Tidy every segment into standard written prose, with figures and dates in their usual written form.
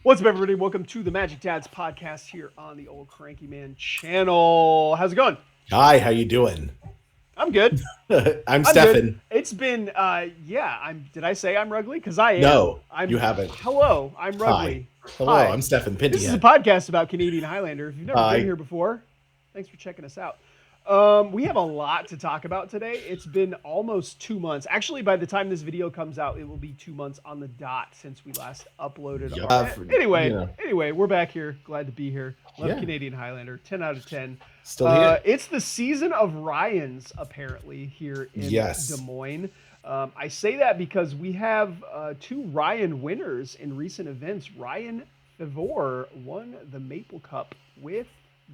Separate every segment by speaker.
Speaker 1: What's up, everybody? Welcome to the Magic Dads podcast here on the Old Cranky Man channel. How's it going?
Speaker 2: Hi, how you doing?
Speaker 1: I'm good.
Speaker 2: I'm
Speaker 1: I'm good.
Speaker 2: Stefan.
Speaker 1: It's been, Did I say I'm Rugly? Because I am.
Speaker 2: No,
Speaker 1: I'm.
Speaker 2: you haven't.
Speaker 1: Hello, I'm
Speaker 2: Hi.
Speaker 1: Rugly.
Speaker 2: Hello,
Speaker 1: Hi.
Speaker 2: I'm Stefan
Speaker 1: This is a
Speaker 2: Pintyhead.
Speaker 1: podcast about Canadian Highlander. If you've never been
Speaker 2: Hi.
Speaker 1: here before, thanks for checking us out. We have a lot to talk about today. It's been almost 2 months. Actually, by the time this video comes out, it will be 2 months on the dot since we last uploaded.
Speaker 2: Yup.
Speaker 1: Anyway, we're back here. Glad to be here. Love
Speaker 2: Yeah.
Speaker 1: Canadian Highlander. 10 out of 10.
Speaker 2: Still here.
Speaker 1: It's the season of Ryans, apparently, here in
Speaker 2: Yes.
Speaker 1: Des Moines. I say that because we have two Ryan winners in recent events. Ryan Favor won the Maple Cup with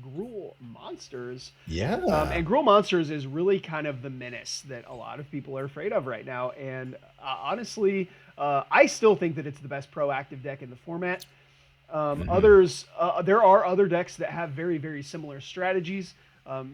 Speaker 1: Gruul Monsters.
Speaker 2: Yeah.
Speaker 1: And Gruul Monsters is really kind of the menace that a lot of people are afraid of right now. And honestly, I still think that it's the best proactive deck in the format. There are other decks that have very, very similar strategies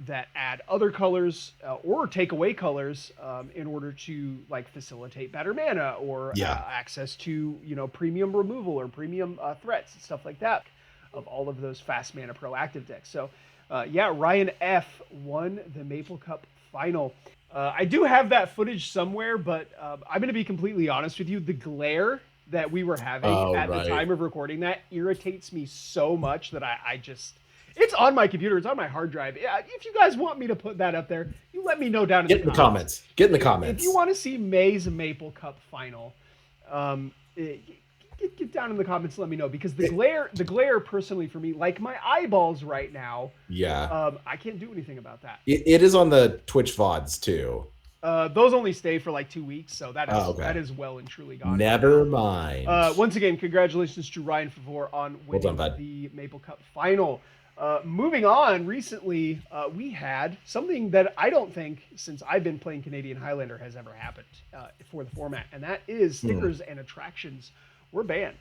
Speaker 1: that add other colors or take away colors in order to like facilitate better mana or access to premium removal or premium threats and stuff like that of all of those fast mana proactive decks. So Ryan F won the Maple Cup final. I do have that footage somewhere, but I'm going to be completely honest with you. The glare that we were having the time of recording that irritates me so much that I just, it's on my computer, it's on my hard drive. If you guys want me to put that up there, you let me know down in the comments.
Speaker 2: Get in the comments.
Speaker 1: If you want to see May's Maple Cup final, get down in the comments and let me know, because the glare personally for me, like my eyeballs right now, I can't do anything about that.
Speaker 2: It is on the Twitch VODs too.
Speaker 1: Those only stay for like 2 weeks, so that is well and truly gone.
Speaker 2: Never mind.
Speaker 1: Once again, congratulations to Ryan Favor on winning the Maple Cup final. Moving on, recently we had something that I don't think, since I've been playing Canadian Highlander, has ever happened for the format, and that is stickers and attractions were banned.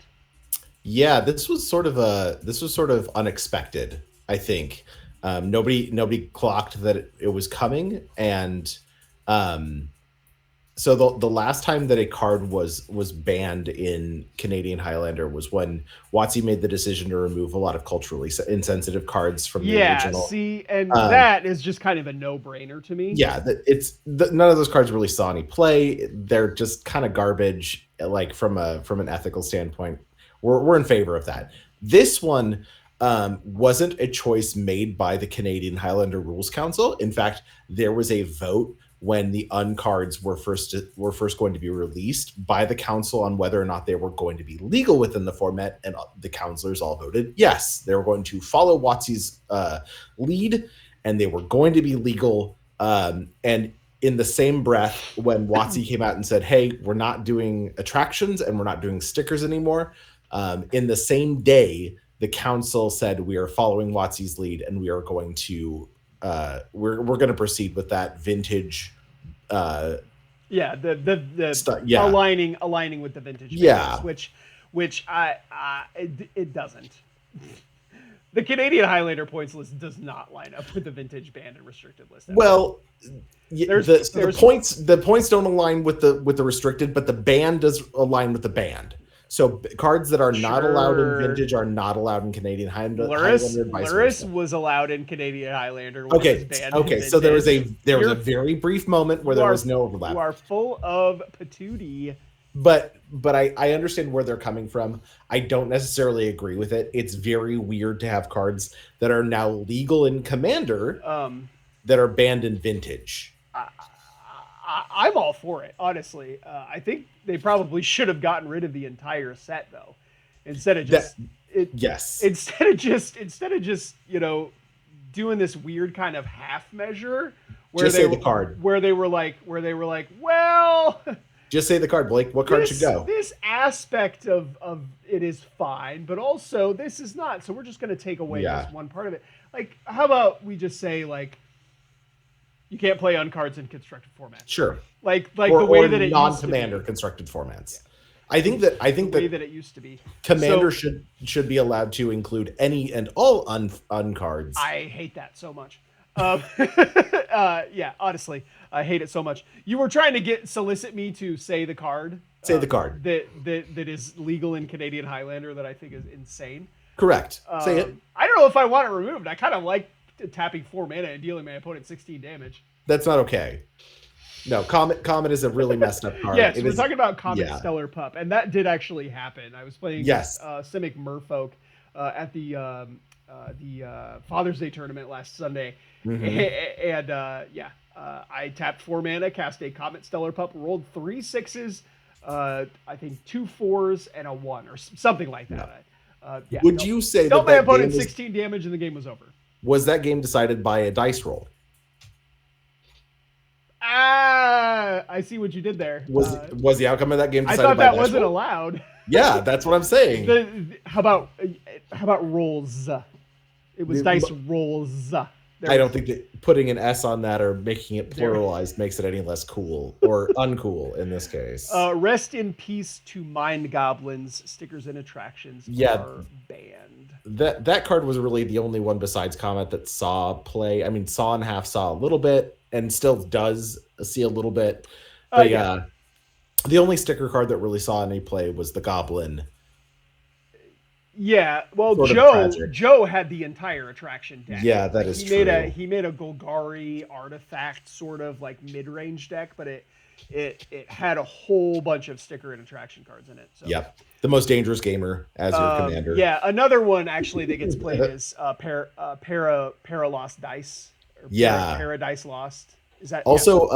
Speaker 2: Yeah, this was sort of unexpected, I think. Nobody clocked that it was coming, and so the last time that a card was banned in Canadian Highlander was when WotC made the decision to remove a lot of culturally insensitive cards from the original.
Speaker 1: See, and that is just kind of a no-brainer to me.
Speaker 2: Yeah, none of those cards really saw any play. They're just kind of garbage, like from an ethical standpoint. We're in favor of that. This one wasn't a choice made by the Canadian Highlander Rules Council. In fact, there was a vote when the uncards were first going to be released by the council on whether or not they were going to be legal within the format, and the councilors all voted yes. They were going to follow WotC's lead, and they were going to be legal. And in the same breath, when WotC came out and said, "Hey, we're not doing attractions and we're not doing stickers anymore," in the same day, the council said, "We are following WotC's lead, and we are going to." We're going to proceed with that vintage.
Speaker 1: The aligning with the vintage. Basis, which it doesn't. The Canadian Highlander points list does not line up with the vintage banned and restricted list.
Speaker 2: Well, the points don't align with the restricted, but the banned does align with the banned. So cards that are not allowed in vintage are not allowed in Canadian Highlander.
Speaker 1: Luris was allowed in Canadian Highlander.
Speaker 2: Okay. So there was a very brief moment where there was no overlap.
Speaker 1: You are full of patootie.
Speaker 2: But I understand where they're coming from. I don't necessarily agree with it. It's very weird to have cards that are now legal in Commander that are banned in vintage.
Speaker 1: I'm all for it, honestly. I think they probably should have gotten rid of the entire set, though, instead of just doing this weird kind of half measure where they were like, well,
Speaker 2: just say the card, Blake. What card should go?
Speaker 1: This aspect of it is fine, but also this is not. So we're just going to take away this one part of it. Like, how about we just say, like, you can't play uncards in constructed formats.
Speaker 2: Sure.
Speaker 1: Like the way that it
Speaker 2: non-commander constructed formats. I think that
Speaker 1: the way that it used to be.
Speaker 2: Commander should be allowed to include any and all uncards.
Speaker 1: I hate that so much. Honestly, I hate it so much. You were trying to solicit me to say the card
Speaker 2: Say the card.
Speaker 1: That is legal in Canadian Highlander that I think is insane.
Speaker 2: Correct. Say it.
Speaker 1: I don't know if I want it removed. I kind of like tapping 4 mana and dealing my opponent 16 damage.
Speaker 2: That's not okay. No, Comet is a really messed up card.
Speaker 1: Yes, we're talking about Comet Stellar Pup, and that did actually happen. I was playing Simic Merfolk at the Father's Day tournament last Sunday, and I tapped 4 mana, cast a Comet Stellar Pup, rolled 3 6s, I think 2 4s, and a 1 or something like that.
Speaker 2: Would you say
Speaker 1: that my opponent 16 damage and the game was over?
Speaker 2: Was that game decided by a dice roll?
Speaker 1: I see what you did there.
Speaker 2: Was the outcome of that game decided by
Speaker 1: I thought that wasn't allowed.
Speaker 2: Yeah, that's what I'm saying.
Speaker 1: How about rolls? It was dice rolls.
Speaker 2: I don't think that putting an S on that or making it pluralized makes it any less cool or uncool in this case.
Speaker 1: Rest in peace to Mind Goblins. Stickers and attractions are banned.
Speaker 2: That card was really the only one besides Comet that saw play. I mean, saw and half saw a little bit and still does see a little bit. But the only sticker card that really saw any play was the Goblin.
Speaker 1: Yeah, well, Joe had the entire attraction deck.
Speaker 2: Yeah, that is true.
Speaker 1: He made a Golgari artifact sort of like mid-range deck, but it had a whole bunch of sticker and attraction cards in it. So.
Speaker 2: Yep. The most dangerous gamer as your commander.
Speaker 1: Yeah, another one actually that gets played is Para Lost Dice. Paradise Lost. Is that
Speaker 2: also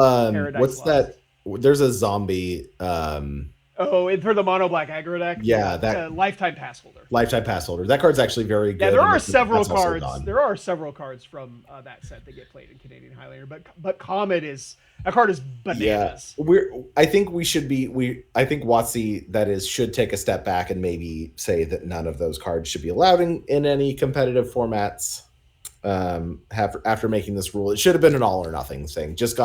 Speaker 2: what's Lost. That? There's a zombie.
Speaker 1: For the mono black aggro deck.
Speaker 2: Yeah, that
Speaker 1: lifetime pass holder.
Speaker 2: Lifetime pass holder. That card's actually very good.
Speaker 1: Yeah, there are several cards. There are several cards from that set that get played in Canadian Highlander, but Comet is that card is bananas.
Speaker 2: Yeah, I think WotC should take a step back and maybe say that none of those cards should be allowed in any competitive formats. After making this rule, it should have been an all or nothing thing. Just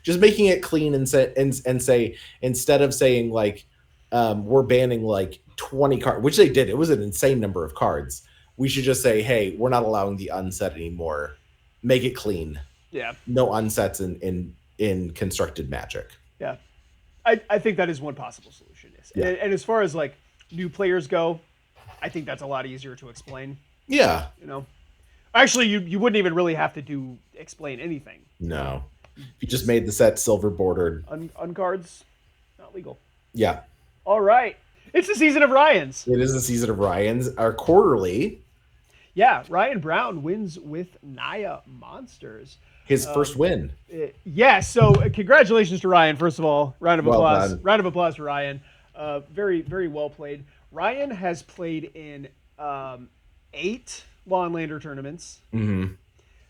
Speaker 2: making it clean and say instead of saying like we're banning like 20 cards, which they did. It was an insane number of cards. We should just say, hey, we're not allowing the unset anymore. Make it clean.
Speaker 1: Yeah.
Speaker 2: No unsets in constructed Magic.
Speaker 1: Yeah. I think that is one possible solution. Yes. Yeah. And as far as like new players go, I think that's a lot easier to explain.
Speaker 2: Yeah.
Speaker 1: You know. Actually, you wouldn't even really have to explain anything.
Speaker 2: No. If you just made the set silver bordered.
Speaker 1: Uncards, not legal.
Speaker 2: Yeah.
Speaker 1: All right. It's the season of Ryans.
Speaker 2: It is the season of Ryans. Our quarterly.
Speaker 1: Yeah, Ryan Brown wins with Naya Monsters.
Speaker 2: His first win.
Speaker 1: So congratulations to Ryan, first of all. Round of applause. Round of applause for Ryan. Very, very well played. Ryan has played in 8 Law and Lander tournaments.
Speaker 2: Mm-hmm.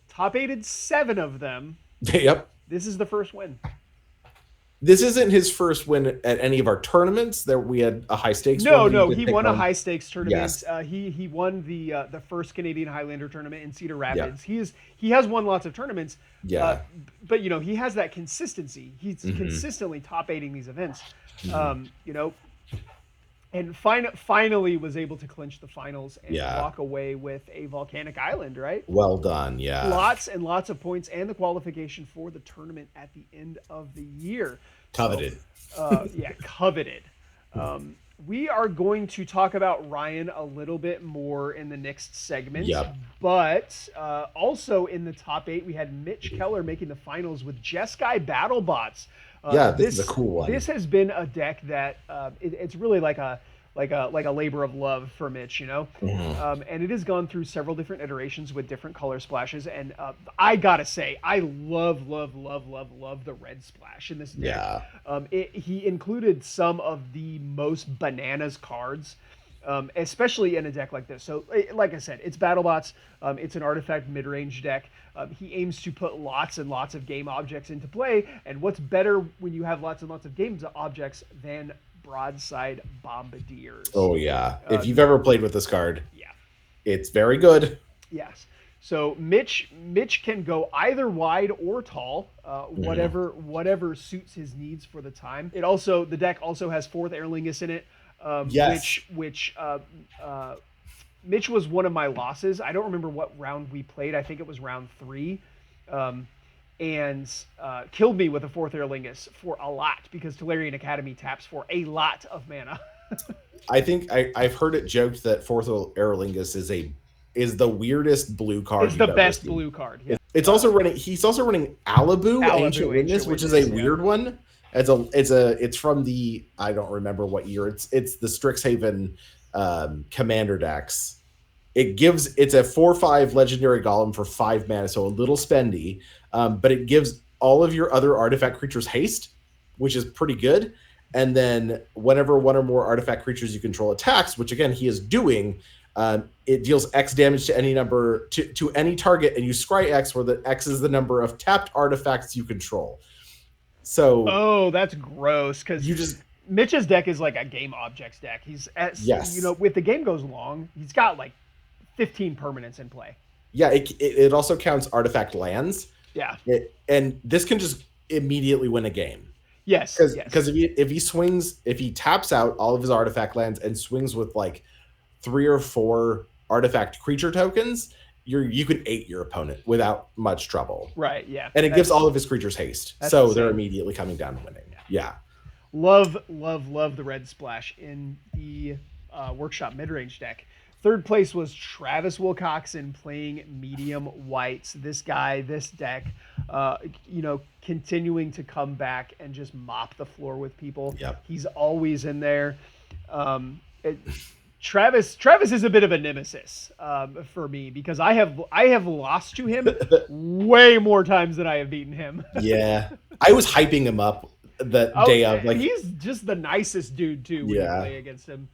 Speaker 1: Top 8'd 7 of them.
Speaker 2: Yep.
Speaker 1: This is the first win.
Speaker 2: This isn't his first win at any of our tournaments. There we had a high stakes.
Speaker 1: No, he won a high stakes tournament. Yes. He won the first Canadian Highlander tournament in Cedar Rapids. Yeah. He has won lots of tournaments.
Speaker 2: Yeah.
Speaker 1: But he has that consistency. He's consistently top 8ing these events. And finally was able to clinch the finals and walk away with a volcanic island, right?
Speaker 2: Well done, yeah.
Speaker 1: Lots and lots of points and the qualification for the tournament at the end of the year.
Speaker 2: Coveted.
Speaker 1: So, coveted. We are going to talk about Ryan a little bit more in the next segment.
Speaker 2: Yep.
Speaker 1: But also in the top 8, we had Mitch Keller making the finals with Jeskai BattleBots.
Speaker 2: This is a cool one.
Speaker 1: This has been a deck that it's really like a labor of love for Mitch,
Speaker 2: Mm-hmm.
Speaker 1: And it has gone through several different iterations with different color splashes. And I gotta say, I love the red splash in this deck.
Speaker 2: Yeah.
Speaker 1: He included some of the most bananas cards. Especially in a deck like this. So, like I said, it's BattleBots. It's an artifact mid-range deck. He aims to put lots and lots of game objects into play. And what's better when you have lots and lots of game objects than broadside bombardiers?
Speaker 2: Oh, yeah. If you've ever played with this card, it's very good.
Speaker 1: Yes. So Mitch can go either wide or tall, whatever suits his needs for the time. The deck also has 4th Airlingus in it. Which Mitch was one of my losses. I don't remember what round we played. I think it was round 3. and killed me with a fourth Aerlingus for a lot because Tolarian Academy taps for a lot of mana.
Speaker 2: I think I've heard it joked that Fourth Aerlingus is the weirdest blue card
Speaker 1: It's the
Speaker 2: you've ever
Speaker 1: best
Speaker 2: seen.
Speaker 1: blue card. Yeah.
Speaker 2: It's also running. He's also running Alibu, Ancient
Speaker 1: Alibu,
Speaker 2: Witness,
Speaker 1: Ancient
Speaker 2: which is a
Speaker 1: Witness, yeah.
Speaker 2: weird one. It's from the, I don't remember what year. It's the Strixhaven commander decks. It's a 4/5 legendary golem for 5 mana, so a little spendy, but it gives all of your other artifact creatures haste, which is pretty good. And then whenever one or more artifact creatures you control attacks, which again he is doing, it deals X damage to any number to any target, and you scry X, where the X is the number of tapped artifacts you control. So
Speaker 1: oh, that's gross because
Speaker 2: you just
Speaker 1: Mitch's deck is like a game objects deck. He's
Speaker 2: yes,
Speaker 1: with the game goes long, he's got like 15 permanents in play.
Speaker 2: yeah. It also counts artifact lands.
Speaker 1: Yeah,
Speaker 2: and this can just immediately win a game.
Speaker 1: yes,
Speaker 2: Because if he taps out all of his artifact lands and swings with like 3 or 4 artifact creature tokens, you can 8 your opponent without much trouble.
Speaker 1: Right, yeah.
Speaker 2: And it gives all of his creatures haste. So
Speaker 1: insane.
Speaker 2: they're immediately coming down and winning. Yeah.
Speaker 1: Love the red splash in the workshop mid-range deck. Third place was Travis Wilcoxon playing medium whites. This deck, continuing to come back and just mop the floor with people.
Speaker 2: Yep.
Speaker 1: He's always in there. Travis is a bit of a nemesis for me because I have lost to him way more times than I have beaten him.
Speaker 2: Yeah. I was hyping him up the day of, like,
Speaker 1: he's just the nicest dude too when you play against him.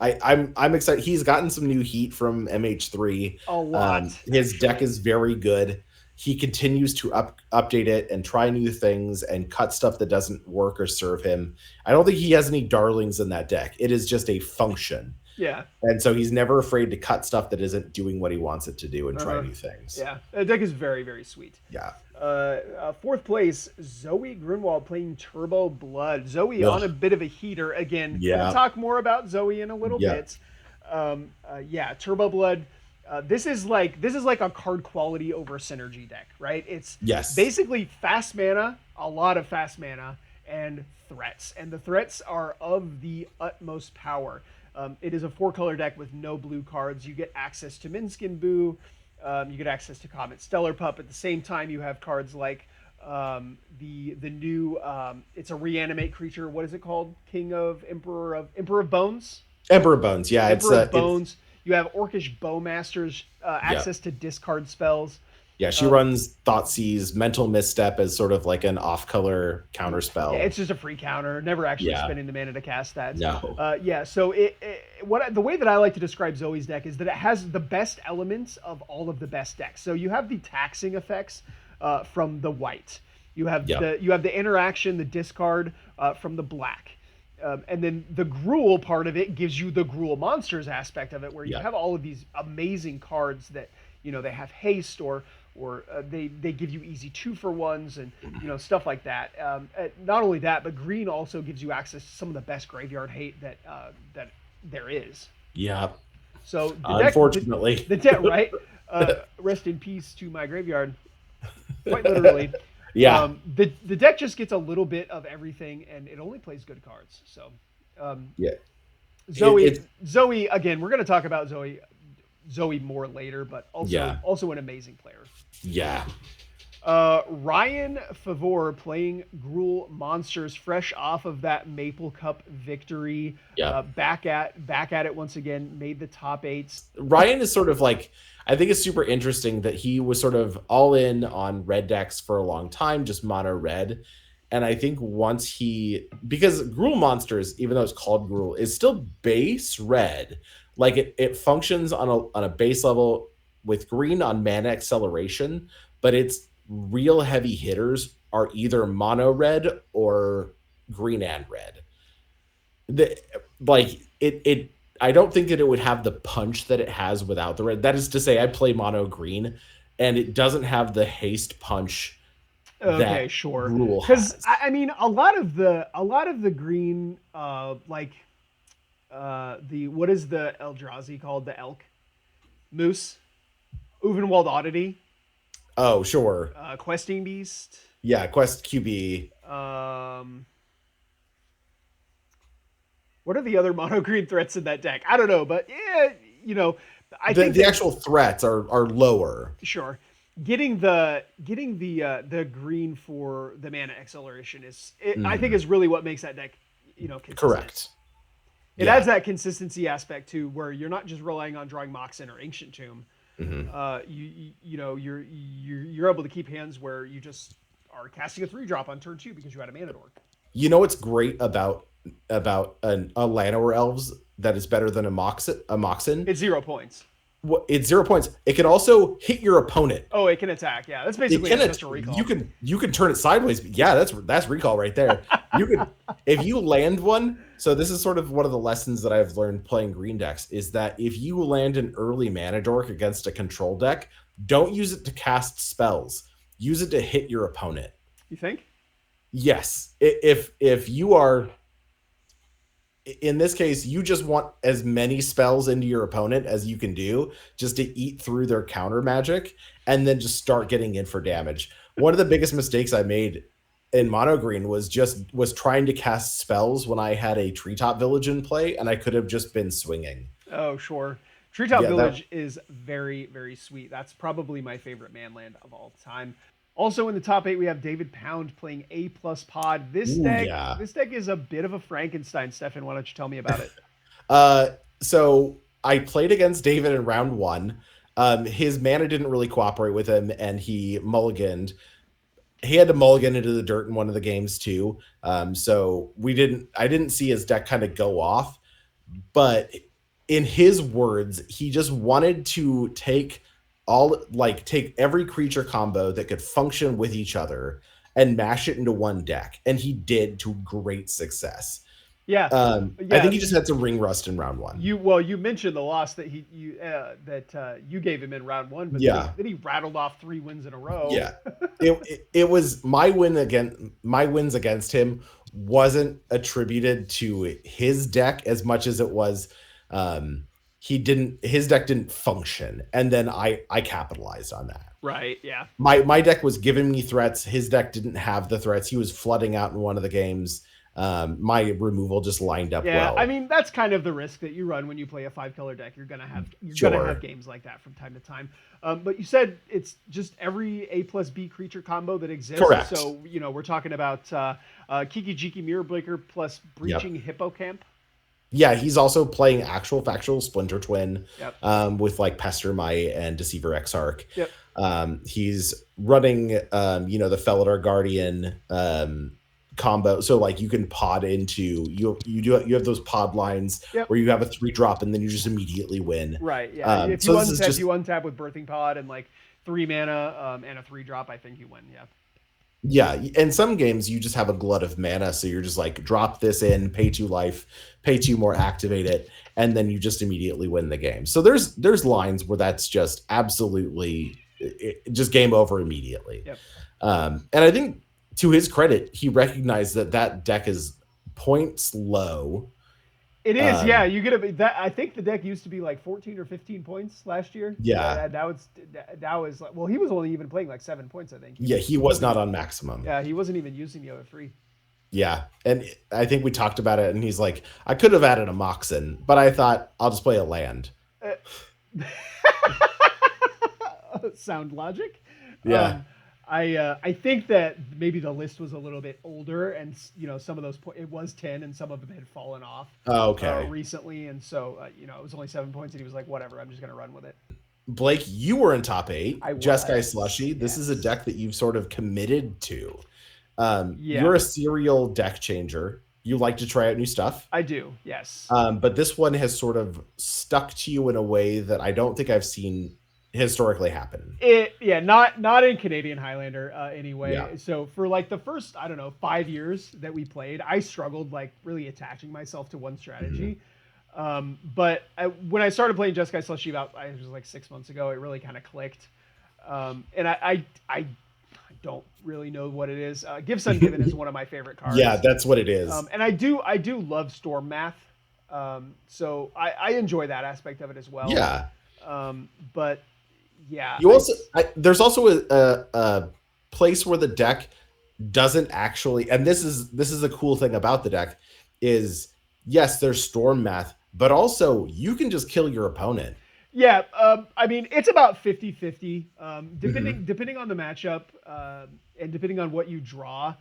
Speaker 2: I'm excited. He's gotten some new heat from MH3.
Speaker 1: A lot.
Speaker 2: His deck is very good. He continues to update it and try new things and cut stuff that doesn't work or serve him. I don't think he has any darlings in that deck. It is just a function.
Speaker 1: Yeah.
Speaker 2: And so he's never afraid to cut stuff that isn't doing what he wants it to do and try new things.
Speaker 1: Yeah. The deck is very, very sweet.
Speaker 2: Yeah.
Speaker 1: Fourth place, Zoe Grunwald playing Turbo Blood. Zoe on a bit of a heater again.
Speaker 2: Yeah.
Speaker 1: We'll talk more about Zoe in a little bit. Turbo Blood. This is like a card quality over synergy deck, right? It's basically fast mana, a lot of fast mana, and threats. And the threats are of the utmost power. It is a 4-color deck with no blue cards. You get access to Minskin Boo. You get access to Comet Stellar Pup. At the same time, you have cards like the new it's a reanimate creature. What is it called? Emperor of Bones.
Speaker 2: Emperor of Bones. Yeah,
Speaker 1: Emperor of Bones. You have Orcish Bowmasters, access to discard spells.
Speaker 2: Yeah, she runs Thoughtseize, Mental Misstep as sort of like an off-color counter spell.
Speaker 1: Yeah, it's just a free counter, never actually spending the mana to cast that.
Speaker 2: No.
Speaker 1: So the way that I like to describe Zoe's deck is that it has the best elements of all of the best decks. So you have the taxing effects from the white. You have the interaction, the discard from the black. And then the Gruul part of it gives you the Gruul monsters aspect of it, where you have all of these amazing cards that, they have haste or they give you easy 2-for-1s and stuff like that. Not only that, but green also gives you access to some of the best graveyard hate that there is.
Speaker 2: Yeah.
Speaker 1: So
Speaker 2: unfortunately,
Speaker 1: the deck, right? Rest in peace to my graveyard. Quite literally.
Speaker 2: Yeah.
Speaker 1: The deck just gets a little bit of everything, and it only plays good cards. So, Zoe again. We're going to talk about Zoe more later, but also an amazing player.
Speaker 2: Yeah.
Speaker 1: Ryan Favor playing Gruul Monsters, fresh off of that Maple Cup victory.
Speaker 2: Yeah.
Speaker 1: Back at it once again. Made the top 8s.
Speaker 2: Ryan is sort of like, I think it's super interesting that he was sort of all in on red decks for a long time, just mono red. And I think because Gruul Monsters, even though it's called Gruul, is still base red. Like it functions on a base level with green on mana acceleration, but its real heavy hitters are either mono red or green and red. I don't think that it would have the punch that it has without the red. That is to say, I play mono green, and it doesn't have the haste punch.
Speaker 1: Okay, sure. Because I mean, a lot of the green, what is the Eldrazi called? The elk, moose, Uvenwald Oddity.
Speaker 2: Oh, sure.
Speaker 1: Questing Beast.
Speaker 2: Yeah, Quest QB.
Speaker 1: What are the other mono green threats in that deck? I don't know, but yeah, you know, I
Speaker 2: The
Speaker 1: think that
Speaker 2: actual threats are lower.
Speaker 1: sure, getting the green for the mana acceleration I think is really what makes that deck, consistent.
Speaker 2: Correct.
Speaker 1: It
Speaker 2: Yeah.
Speaker 1: adds that consistency aspect too, where you're not just relying on drawing Moxen or Ancient Tomb. You're able to keep hands where you just are casting a 3-drop on turn 2 because you had a mana dork.
Speaker 2: You know what's great about a Llanowar Elves that is better than a Moxen?
Speaker 1: It's 0 points.
Speaker 2: It's 0 points. It can also hit your opponent.
Speaker 1: Oh, it can attack. Yeah, that's basically just a recall.
Speaker 2: You can turn it sideways. Yeah, that's recall right there. You can if you land one. So this is sort of one of the lessons that I've learned playing green decks is that if you land an early mana dork against a control deck, don't use it to cast spells. Use it to hit your opponent.
Speaker 1: You think?
Speaker 2: Yes. If you are in this case, you just want as many spells into your opponent as you can do just to eat through their counter magic and then just start getting in for damage. One of the biggest mistakes I made in mono green was trying to cast spells when I had a treetop village in play and I could have just been swinging.
Speaker 1: Oh, sure. Treetop Village is very, very sweet. That's probably my favorite manland of all time. Also in the top 8, we have David Pound playing A+ Pod. This deck is a bit of a Frankenstein. Stefan, why don't you tell me about
Speaker 2: it? So I played against David in round 1. His mana didn't really cooperate with him, and he mulliganed. He had to mulligan into the dirt in one of the games too. So I didn't see his deck kind of go off, but in his words, he just wanted to take every creature combo that could function with each other and mash it into one deck, and he did to great success.
Speaker 1: Yeah.
Speaker 2: I think he just had some ring rust in round 1.
Speaker 1: You mentioned the loss that you gave him in round 1, but then he rattled off 3 wins in a row.
Speaker 2: Yeah, it was my wins against him wasn't attributed to his deck as much as it was his deck didn't function, and then I capitalized on that.
Speaker 1: Right. Yeah.
Speaker 2: My deck was giving me threats. His deck didn't have the threats. He was flooding out in one of the games. My removal just lined up well.
Speaker 1: I mean, that's kind of the risk that you run when you play a 5-color deck. You're gonna have games like that from time to time. But you said it's just every A+B creature combo that exists.
Speaker 2: Correct.
Speaker 1: So we're talking about Kiki Jiki Mirror Breaker plus Breaching Hippocamp.
Speaker 2: Yeah, he's also playing actual factual Splinter Twin with like Pestermite and Deceiver Exarch.
Speaker 1: Yep.
Speaker 2: He's running the Felidar Guardian combo, so like you can pod into you have those pod lines where you have a 3-drop and then you just immediately win.
Speaker 1: Right. Yeah. If you untap with Birthing Pod and like 3 mana and a 3-drop, I think you win. Yeah.
Speaker 2: Yeah, in some games you just have a glut of mana, so you're just like drop this in, pay 2 life, pay 2 more, activate it, and then you just immediately win the game. So there's lines where that's just absolutely just game over immediately.
Speaker 1: Yep.
Speaker 2: And I think to his credit, he recognized that deck is points low.
Speaker 1: It is, yeah. You get that. I think the deck used to be like 14 or 15 points last year.
Speaker 2: Yeah,
Speaker 1: that was well, he was only even playing like 7 points, I think.
Speaker 2: Yeah, he was not on maximum.
Speaker 1: Yeah, he wasn't even using the other 3.
Speaker 2: Yeah, and I think we talked about it, and he's like, I could have added a Moxen, but I thought I'll just play a land.
Speaker 1: Sound logic.
Speaker 2: Yeah.
Speaker 1: I think that maybe the list was a little bit older, and some of those it was 10, and some of them had fallen off. Recently, and so it was only 7 points, and he was like, "Whatever, I'm just gonna run with it."
Speaker 2: Blake, you were in top 8. Jeskai Slushy.
Speaker 1: Yes.
Speaker 2: This is a deck that you've sort of committed to. You're a serial deck changer. You like to try out new stuff.
Speaker 1: I do, yes.
Speaker 2: But this one has sort of stuck to you in a way that I don't think I've seen historically happen.
Speaker 1: Not in Canadian Highlander anyway. Yeah. So for like the first 5 years that we played, I struggled like really attaching myself to one strategy. But when I started playing Jeskai Slushy it was like 6 months ago, it really kind of clicked. And I don't really know what it is. Give Sun Given is one of my favorite cards.
Speaker 2: Yeah, that's what it is.
Speaker 1: And I do love Storm Math. So I enjoy that aspect of it as well.
Speaker 2: Yeah.
Speaker 1: But Yeah,
Speaker 2: You also there's also a place where the deck doesn't actually, and this is a cool thing about the deck is yes, there's storm math, but also you can just kill your opponent.
Speaker 1: yeah. I mean, it's about 50-50,
Speaker 2: Hmm.
Speaker 1: depending on the matchup, and depending on what you draw.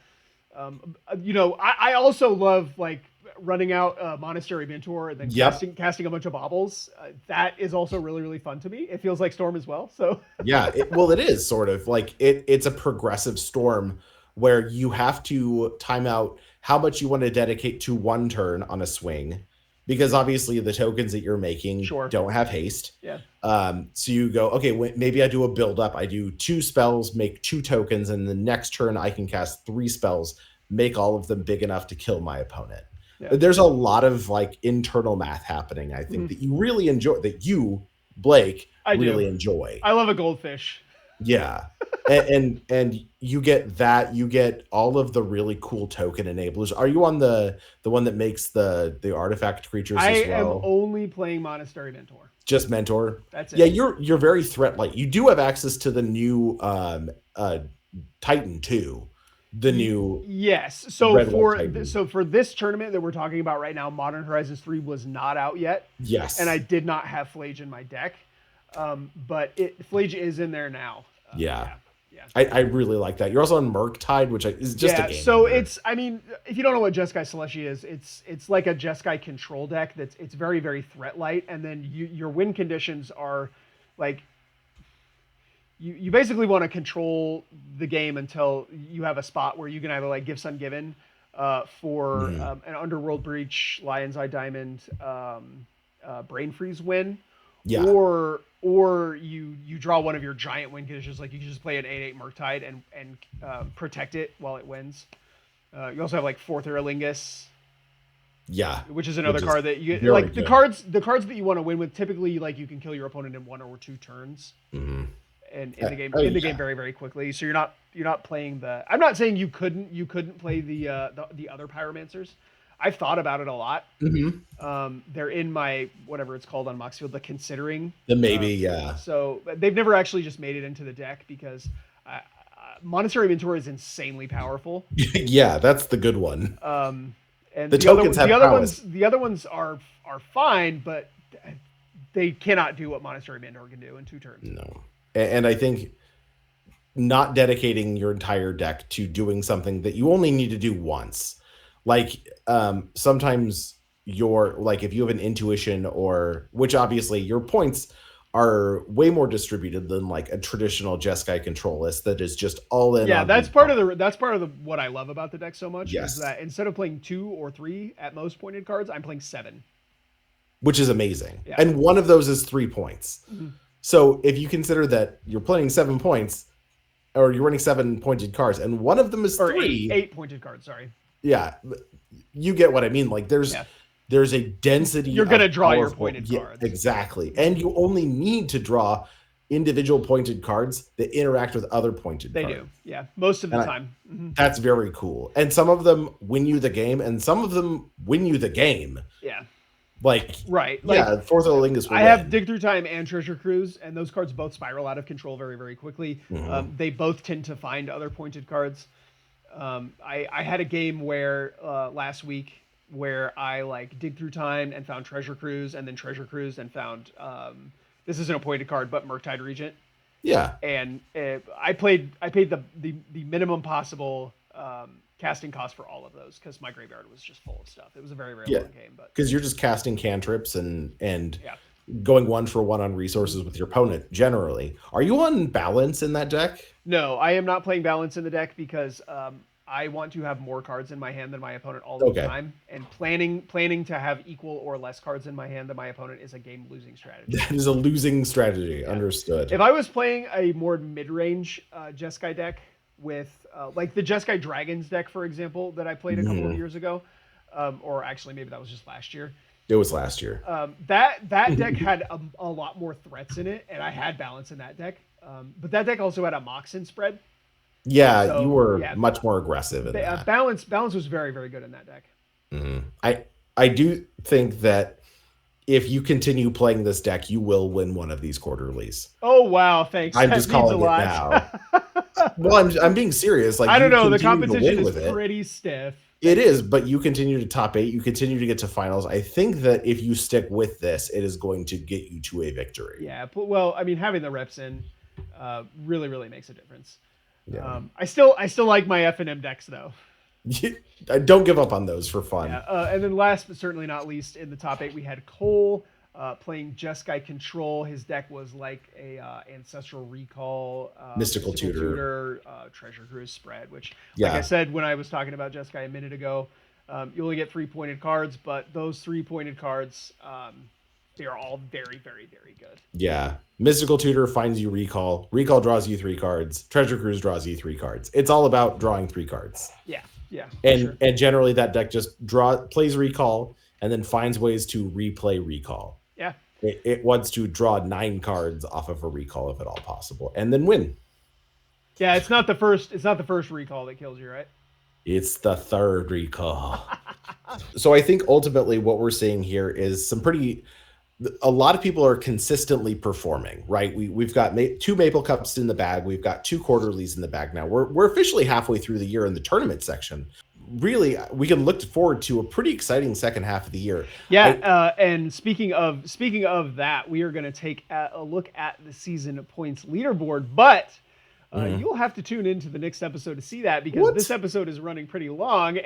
Speaker 1: You know, I also love like running out Monastery Mentor and then
Speaker 2: Yep.
Speaker 1: casting a bunch of baubles. That is also really really fun to me. It feels like Storm as well. So
Speaker 2: Yeah, well, it is sort of like it's a progressive storm where you have to time out how much you want to dedicate to one turn on a swing, because obviously the tokens that you're making
Speaker 1: sure,
Speaker 2: don't have haste.
Speaker 1: yeah,
Speaker 2: So you go, okay, maybe I do a build up. I do two spells, make two tokens, and the next turn I can cast three spells, make all of them big enough to kill my opponent.
Speaker 1: yeah.
Speaker 2: There's a lot of like internal math happening, I think,
Speaker 1: Mhm.
Speaker 2: that you really enjoy, that you, Blake,
Speaker 1: I do.
Speaker 2: really enjoy.
Speaker 1: I love a goldfish.
Speaker 2: Yeah. And you get that, you get all of the really cool token enablers. Are you on the one that makes the artifact creatures
Speaker 1: I
Speaker 2: as
Speaker 1: am
Speaker 2: well?
Speaker 1: only playing Monastery Mentor.
Speaker 2: Just mentor?
Speaker 1: That's
Speaker 2: Yeah,
Speaker 1: it.
Speaker 2: you're very threat light. You do have access to the new Titan too. The new
Speaker 1: Yes.
Speaker 2: red white Titan.
Speaker 1: So for this tournament that we're talking about right now, Modern Horizons 3 was not out yet, and I
Speaker 2: Yes.
Speaker 1: did not have Flage in my deck. But Flage is in there now.
Speaker 2: Yeah.
Speaker 1: Yeah. Yeah.
Speaker 2: I really like that. You're also on Murktide, which is just a
Speaker 1: Yeah,
Speaker 2: game
Speaker 1: so
Speaker 2: over.
Speaker 1: it's I mean, if you don't know what Jeskai Celestia is, it's like a Jeskai control deck that's it's very very threat light, and then your win conditions are like you basically want to control the game until you have a spot where you can either like give Sun Given for
Speaker 2: Mhm.
Speaker 1: an Underworld Breach, Lion's Eye Diamond, Brain Freeze win,
Speaker 2: Yeah.
Speaker 1: or you draw one of your giant win conditions, like you can just play an 8/8 Murktide and protect it while it wins. You also have like Fourth Eralingus,
Speaker 2: Yeah.
Speaker 1: which is another
Speaker 2: Which is
Speaker 1: card that you
Speaker 2: very
Speaker 1: like
Speaker 2: good.
Speaker 1: the cards that you want to win with. Typically, like you can kill your opponent in 1 or 2 turns,
Speaker 2: Mhm.
Speaker 1: and
Speaker 2: Oh
Speaker 1: in the game
Speaker 2: yeah.
Speaker 1: very very quickly. So you're not playing the. I'm not saying you couldn't play the other pyromancers. I've thought about it a lot.
Speaker 2: Mhm.
Speaker 1: They're in my whatever it's called on Moxfield, the considering.
Speaker 2: The maybe, yeah.
Speaker 1: So they've never actually just made it into the deck because Monastery Mentor is insanely powerful.
Speaker 2: Yeah, that's the good one.
Speaker 1: And
Speaker 2: The tokens have prowess.
Speaker 1: the other ones are fine, but they cannot do what Monastery Mentor can do in 2 turns.
Speaker 2: No. And I think not dedicating your entire deck to doing something that you only need to do once. Like sometimes your, like if you have an intuition, or which obviously your points are way more distributed than like a traditional Jeskai control list that is just all in
Speaker 1: Yeah,
Speaker 2: on
Speaker 1: that's
Speaker 2: the
Speaker 1: part of the what I love about the deck so much is
Speaker 2: yes,
Speaker 1: that instead of playing 2 or 3 at most pointed cards, I'm playing 7.
Speaker 2: which is amazing.
Speaker 1: Yeah.
Speaker 2: And one of those is 3 points.
Speaker 1: Mhm.
Speaker 2: So if you consider that you're playing 7 points, or you're running 7 pointed cards, and one of them is
Speaker 1: Or eight
Speaker 2: three,
Speaker 1: 8 pointed cards. Sorry.
Speaker 2: yeah, you get what I mean. Like
Speaker 1: Yeah.
Speaker 2: there's a density
Speaker 1: You're
Speaker 2: of
Speaker 1: gonna draw your
Speaker 2: powerful,
Speaker 1: pointed
Speaker 2: yeah,
Speaker 1: cards.
Speaker 2: exactly, and you only need to draw individual pointed cards that interact with other pointed
Speaker 1: They
Speaker 2: cards.
Speaker 1: do. Yeah, most of the
Speaker 2: And
Speaker 1: time. Mhm.
Speaker 2: that's very cool. And some of them win you the game, and some of them win you the game.
Speaker 1: Yeah.
Speaker 2: Like,
Speaker 1: Right. Like
Speaker 2: yeah, Fourth of the Lingus will
Speaker 1: I have
Speaker 2: win.
Speaker 1: Dig Through Time and Treasure Cruise, and those cards both spiral out of control very, very quickly.
Speaker 2: Mhm.
Speaker 1: They both tend to find other pointed cards. I had a game where last week where I like Dig Through Time and found Treasure Cruise, and then Treasure Cruise and found this isn't a pointed card, but Murktide Regent,
Speaker 2: Yeah,
Speaker 1: and I paid the minimum possible casting cost for all of those because my graveyard was just full of stuff. It was a very very
Speaker 2: yeah,
Speaker 1: long game, but
Speaker 2: because you're just casting cantrips and
Speaker 1: yeah.
Speaker 2: going 1 for 1 on resources with your opponent. Generally, are you on balance in that deck?
Speaker 1: No, I am not playing balance in the deck because I want to have more cards in my hand than my opponent all the
Speaker 2: Okay.
Speaker 1: time, and planning to have equal or less cards in my hand than my opponent is a game losing strategy.
Speaker 2: That is a losing strategy.
Speaker 1: Yeah.
Speaker 2: Understood.
Speaker 1: If I was playing a more mid-range Jeskai deck with like the Jeskai Dragons deck, for example, that I played a couple of
Speaker 2: Mhm.
Speaker 1: years ago, or actually maybe that was just last year.
Speaker 2: It was last year.
Speaker 1: That deck had a lot more threats in it, and I had balance in that deck. But that deck also had a Moxen spread.
Speaker 2: Yeah,
Speaker 1: So,
Speaker 2: you were
Speaker 1: yeah,
Speaker 2: much more aggressive in that.
Speaker 1: balance was very very good in that deck.
Speaker 2: Mhm. I do think that if you continue playing this deck, you will win one of these quarterlies.
Speaker 1: Oh wow, thanks.
Speaker 2: I'm just calling it now. Well, I'm being serious. Like,
Speaker 1: I don't know. The competition is pretty stiff.
Speaker 2: It is, but you continue to top 8. You continue to get to finals. I think that if you stick with this, it is going to get you to a victory.
Speaker 1: Yeah. Well, I mean, having the reps in really, really makes a difference.
Speaker 2: Yeah.
Speaker 1: I still like my F&M decks though.
Speaker 2: Don't give up on those for fun.
Speaker 1: Yeah. And then last but certainly not least, in the top 8, we had Cole playing Jeskai Control. His deck was like a Ancestral Recall,
Speaker 2: Mystical Tutor,
Speaker 1: Treasure Cruise spread, which, like I said when I was talking about Jeskai a minute ago, you only get 3-pointed cards, but those 3-pointed cards, they are all very, very, very good.
Speaker 2: Yeah. Mystical Tutor finds you Recall. Recall draws you 3 cards. Treasure Cruise draws you 3 cards. It's all about drawing 3 cards.
Speaker 1: Yeah. Yeah.
Speaker 2: And generally that deck just plays Recall and then finds ways to replay Recall.
Speaker 1: Yeah.
Speaker 2: It wants to draw 9 cards off of a Recall if at all possible, and then win.
Speaker 1: Yeah, it's not the first Recall that kills you, right?
Speaker 2: It's the 3rd Recall. So I think ultimately what we're seeing here is a lot of people are consistently performing, right? We've got 2 Maple Cups in the bag. We've got 2 quarterlies in the bag now. We're officially halfway through the year in the tournament section. Really, we can look forward to a pretty exciting second half of the year.
Speaker 1: Yeah, and speaking of that, we are going to take a look at the season points leaderboard, but you'll have to tune into the next episode to see that, because this episode is running pretty long,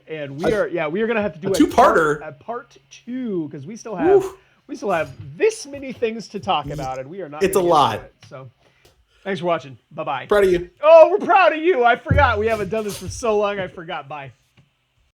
Speaker 1: and we are going to have to do a
Speaker 2: two-parter,
Speaker 1: part 2, because we still have this many things to talk about, and we are not.
Speaker 2: It's a lot.
Speaker 1: So. Thanks for watching. Bye-bye.
Speaker 2: Proud of you.
Speaker 1: Oh, we're proud of you. I forgot. We haven't done this for so long. I forgot. Bye.